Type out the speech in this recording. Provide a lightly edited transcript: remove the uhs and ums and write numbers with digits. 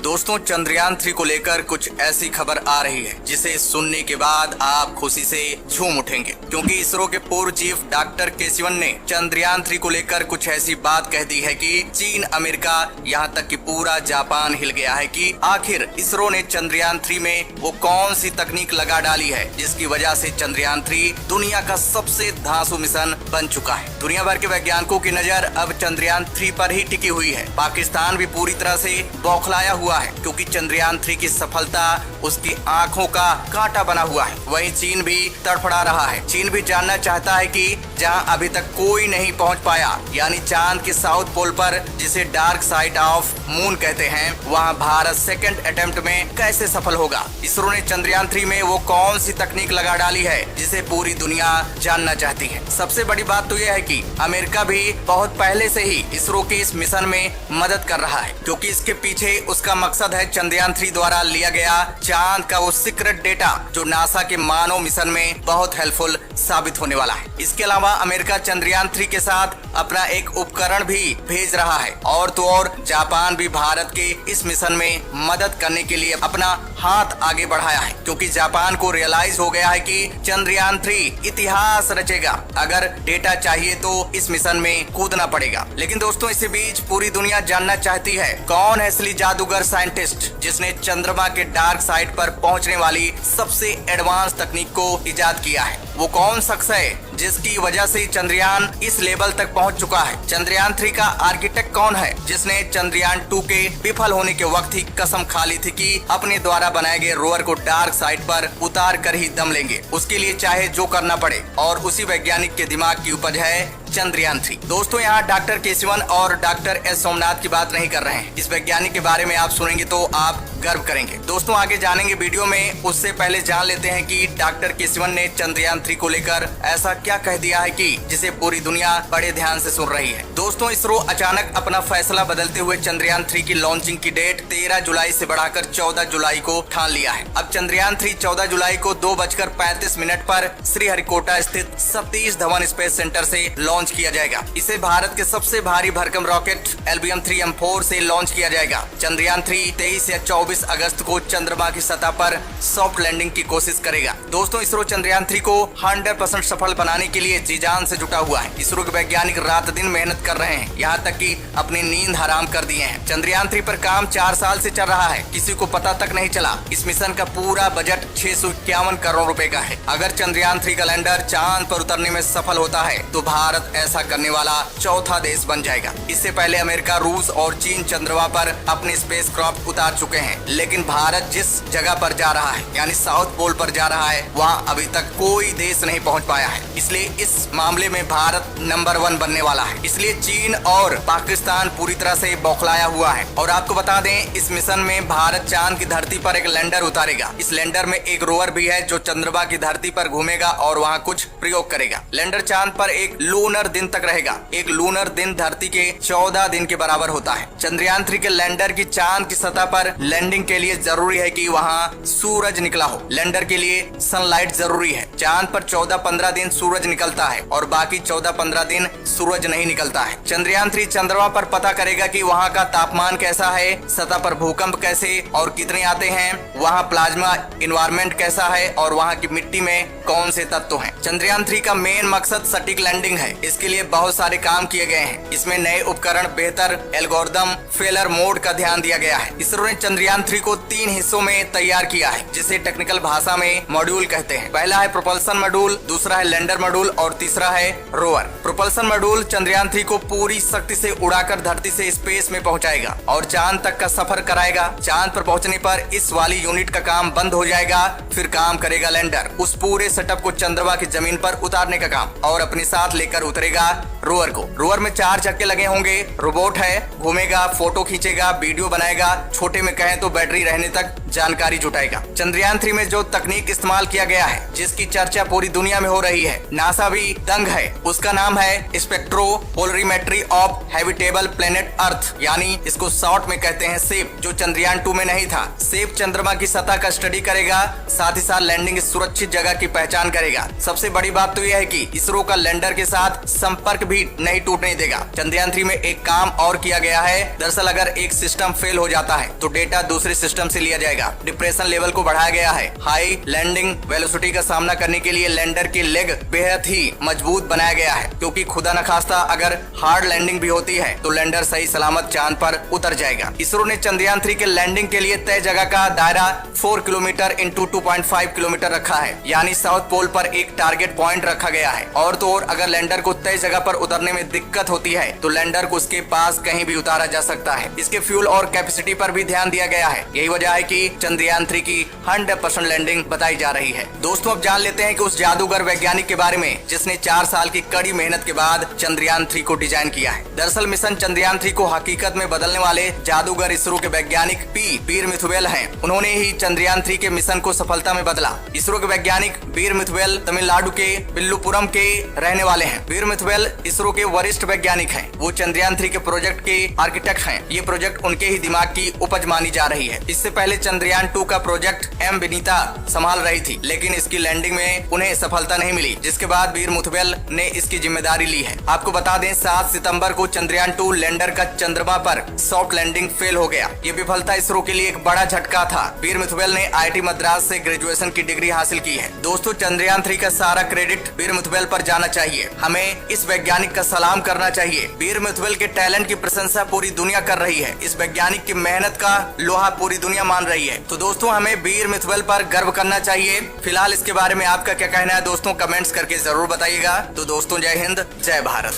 दोस्तों, चंद्रयान 3 को लेकर कुछ ऐसी खबर आ रही है जिसे सुनने के बाद आप खुशी से झूम उठेंगे, क्योंकि इसरो के पूर्व चीफ डॉक्टर के सिवन ने चंद्रयान 3 को लेकर कुछ ऐसी बात कह दी है कि चीन, अमेरिका, यहाँ तक कि पूरा जापान हिल गया है कि आखिर इसरो ने चंद्रयान 3 में वो कौन सी तकनीक लगा डाली है जिसकी वजह से चंद्रयान 3 दुनिया का सबसे धांसू मिशन बन चुका है। दुनिया भर के वैज्ञानिकों की नजर अब चंद्रयान 3 पर ही टिकी हुई है। पाकिस्तान भी पूरी तरह से बौखलाया हुआ है, क्योंकि चंद्रयान 3 की सफलता उसकी आंखों का कांटा बना हुआ है। वहीं चीन भी तड़फड़ा रहा है। चीन भी जानना चाहता है कि जहां अभी तक कोई नहीं पहुंच पाया, यानी चांद के साउथ पोल पर, जिसे डार्क साइड ऑफ मून कहते हैं, वहां भारत सेकंड अटेम्प्ट में कैसे सफल होगा। इसरो ने चंद्रयान 3 में वो कौन सी तकनीक लगा डाली है जिसे पूरी दुनिया जानना चाहती है। सबसे बड़ी बात तो यह है कि अमेरिका भी बहुत पहले से ही इसरो के इस मिशन में मदद कर रहा है, क्योंकि इसके पीछे उसका मकसद है चंद्रयान 3 द्वारा लिया गया चांद का वो सीक्रेट डेटा जो नासा के मानव मिशन में बहुत हेल्पफुल साबित होने वाला है। इसके अलावा अमेरिका चंद्रयान 3 के साथ अपना एक उपकरण भी भेज रहा है, और तो और जापान भी भारत के इस मिशन में मदद करने के लिए अपना हाथ आगे बढ़ाया है, क्योंकि जापान को रियलाइज हो गया है कि चंद्रयान 3 इतिहास रचेगा। अगर डेटा चाहिए तो इस मिशन में कूदना पड़ेगा। लेकिन दोस्तों, इसी बीच पूरी दुनिया जानना चाहती है कौन है असली जादूगर साइंटिस्ट जिसने चंद्रमा के डार्क साइड पर पहुंचने वाली सबसे एडवांस तकनीक को इजाद किया है। वो कौन शख्स है जिसकी वजह से चंद्रयान इस लेवल तक पहुंच चुका है। चंद्रयान 3 का आर्किटेक्ट कौन है जिसने चंद्रयान 2 के विफल होने के वक्त ही कसम खा ली थी कि अपने द्वारा बनाए गए रोवर को डार्क साइड पर उतार कर ही दम लेंगे, उसके लिए चाहे जो करना पड़े। और उसी वैज्ञानिक के दिमाग की उपज है चंद्रयान 3। दोस्तों, यहाँ डॉक्टर के सिवन और डॉक्टर एस सोमनाथ की बात नहीं कर रहे हैं। इस वैज्ञानिक के बारे में आप सुनेंगे तो आप गर्व करेंगे। दोस्तों, आगे जानेंगे वीडियो में, उससे पहले जान लेते हैं कि डॉक्टर के सिवन ने चंद्रयान 3 को लेकर ऐसा क्या कह दिया है कि जिसे पूरी दुनिया बड़े ध्यान से सुन रही है। दोस्तों, इसरो अचानक अपना फैसला बदलते हुए चंद्रयान 3 की लॉन्चिंग की डेट 13 जुलाई से बढ़ाकर 14 जुलाई को ठान लिया है। अब चंद्रयान 3 14 जुलाई को 2:35 पर श्रीहरिकोटा स्थित सतीश धवन स्पेस सेंटर से लॉन्च किया जाएगा। इसे भारत के सबसे भारी भरकम रॉकेट LBM-3M4 से लॉन्च किया जाएगा। चंद्रयान 3 23 या 24 अगस्त को चंद्रमा की सतह पर सॉफ्ट लैंडिंग की कोशिश करेगा। दोस्तों, इसरो चंद्रयान 3 को 100% सफल बनाने के लिए जी जान से जुटा हुआ है। इसरो के वैज्ञानिक रात दिन मेहनत कर रहे हैं, यहाँ तक कि अपनी नींद हराम कर दिए हैं। चंद्रयान 3 पर काम 4 साल से चल रहा है, किसी को पता तक नहीं चला। इस मिशन का पूरा बजट 651 करोड़ रुपए का है। अगर चंद्रयान 3 का लैंडर चांद पर उतरने में सफल होता है तो भारत ऐसा करने वाला चौथा देश बन जाएगा। इससे पहले अमेरिका, रूस और चीन चंद्रमा पर अपने स्पेस क्राफ्ट उतार चुके हैं, लेकिन भारत जिस जगह पर जा रहा है, यानी साउथ पोल पर जा रहा है, वहाँ अभी तक कोई देश नहीं पहुँच पाया है। इसलिए इस मामले में भारत नंबर 1 बनने वाला है। इसलिए चीन और पाकिस्तान पूरी तरह से बौखलाया हुआ है। और आपको बता दें, इस मिशन में भारत चांद की धरती पर एक लैंडर उतारेगा। इस लैंडर में एक रोवर भी है जो चंद्रमा की धरती पर घूमेगा और वहाँ कुछ प्रयोग करेगा। लैंडर चांद पर एक लूनर दिन तक रहेगा। एक लूनर दिन धरती के 14 दिन के बराबर होता है। चंद्रयान 3 के लैंडर की चांद की सतह पर लैंडिंग के लिए जरूरी है कि वहाँ सूरज निकला हो। लैंडर के लिए सनलाइट जरूरी है। चांद पर 14-15 दिन सूरज निकलता है और बाकी 14-15 दिन सूरज नहीं निकलता है। चंद्रयान 3 चंद्रमा पर पता करेगा कि वहाँ का तापमान कैसा है, सतह पर भूकंप कैसे और कितने आते हैं, वहाँ प्लाज्मा इन्वायरमेंट कैसा है और वहाँ की मिट्टी में कौन से तत्व हैं। चंद्रयान 3 का मेन मकसद सटीक लैंडिंग है। इसके लिए बहुत सारे काम किए गए हैं। इसमें नए उपकरण, बेहतर एल्गोरिदम, फेलर मोड का ध्यान दिया गया है। इसरो ने चंद्रयान 3 को 3 हिस्सों में तैयार किया है, जिसे टेक्निकल भाषा में मॉड्यूल कहते हैं। पहला है प्रोपल्सन मॉड्यूल, दूसरा है लैंडर मॉड्यूल और तीसरा है रोवर। प्रोपल्सन मॉड्यूल चंद्रयान 3 को पूरी शक्ति से उड़ाकर धरती से स्पेस में पहुंचाएगा और चांद तक का सफर कराएगा। चांद पर पहुंचने पर इस वाली यूनिट का काम बंद हो जाएगा, फिर काम करेगा लैंडर, उस पूरे सेटअप को चंद्रमा की जमीन पर उतारने का काम, और अपने साथ लेकर उतरेगा रोवर को। रोवर में 4 चक्के लगे होंगे, रोबोट है, घूमेगा, फोटो खींचेगा, वीडियो बनाएगा, छोटे में कहें तो बैटरी रहने तक जानकारी जुटाएगा। चंद्रयान 3 में जो तकनीक इस्तेमाल किया गया है, जिसकी चर्चा पूरी दुनिया में हो रही है, नासा भी दंग है, उसका नाम है spectropolarimetry of habitable planet earth, यानी इसको शॉर्ट में कहते हैं सेप, जो चंद्रयान 2 में नहीं था। सेप चंद्रमा की सतह का स्टडी करेगा, साथ ही साथ लैंडिंग सुरक्षित जगह की पहचान करेगा। सबसे बड़ी बात तो यह है कि इसरो का लैंडर के साथ संपर्क भी नहीं टूटने देगा। चंद्रयान 3 में एक काम और किया गया है। दरअसल अगर एक सिस्टम फेल हो जाता है तो डेटा दूसरे सिस्टम से लिया जाएगा। डिप्रेशन लेवल को बढ़ाया गया है। हाई लैंडिंग वेलोसिटी का सामना करने के लिए लैंडर की लेग बेहद ही मजबूत बनाया गया है, क्योंकि खुदा न खास्ता अगर हार्ड लैंडिंग भी होती है तो लैंडर सही सलामत चांद पर उतर जाएगा। इसरो ने चंद्रयान 3 के लैंडिंग के लिए तय जगह का दायरा 4 किलोमीटर इंटू 2.5 किलोमीटर रखा है, यानी साउथ पोल पर एक टारगेट पॉइंट रखा गया है। और तो और अगर लैंडर को तय जगह पर उतरने में दिक्कत होती है तो लैंडर को उसके पास कहीं भी उतारा जा सकता है। इसके फ्यूल और कैपेसिटी पर भी ध्यान दिया गया है। यही वजह है कि चंद्रयान 3 की 100% लैंडिंग बताई जा रही है। दोस्तों अब जान लेते हैं कि उस जादूगर वैज्ञानिक के बारे में जिसने 4 साल की कड़ी मेहनत के बाद चंद्रयान 3 को डिजाइन किया है। दरअसल मिशन चंद्रयान 3 को हकीकत में बदलने वाले जादूगर इसरो के वैज्ञानिक वीर मिथुवेल हैं। उन्होंने ही चंद्रयान 3 के मिशन को सफलता में बदला। इसरो के वैज्ञानिक वीर मिथुवेल तमिलनाडु के विल्लुपुरम के रहने वाले हैं। वीर मिथुवेल इसरो के वरिष्ठ वैज्ञानिक हैं। वो चंद्रयान 3 के प्रोजेक्ट के आर्किटेक्ट हैं। ये प्रोजेक्ट उनके ही दिमाग की उपज मानी जा रही है। इससे पहले चंद्रयान 2 का प्रोजेक्ट एम विनीता संभाल रही थी, लेकिन इसकी लैंडिंग में उन्हें सफलता नहीं मिली, जिसके बाद वीर मिथुवेल ने इसकी जिम्मेदारी ली है। आपको बता दें 7 सितंबर को चंद्रयान 2 लैंडर का चंद्रमा पर सॉफ्ट लैंडिंग फेल हो गया। ये विफलता इसरो के लिए एक बड़ा झटका था। वीर मिथुवेल ने IIT मद्रास से ग्रेजुएशन की डिग्री हासिल की है। दोस्तों चंद्रयान 3 का सारा क्रेडिट वीर मिथुवेल पर जाना चाहिए। हमें इस वैज्ञानिक का सलाम करना चाहिए। वीर मिथुवेल के टैलेंट की प्रशंसा पूरी दुनिया कर रही है। इस वैज्ञानिक की मेहनत का लोहा पूरी दुनिया मान रही है। तो दोस्तों हमें वीर मिथुवेल पर गर्व करना चाहिए। फिलहाल इसके बारे में आपका क्या कहना है दोस्तों, कमेंट्स करके जरूर बताइएगा। तो दोस्तों जय हिंद, जय भारत।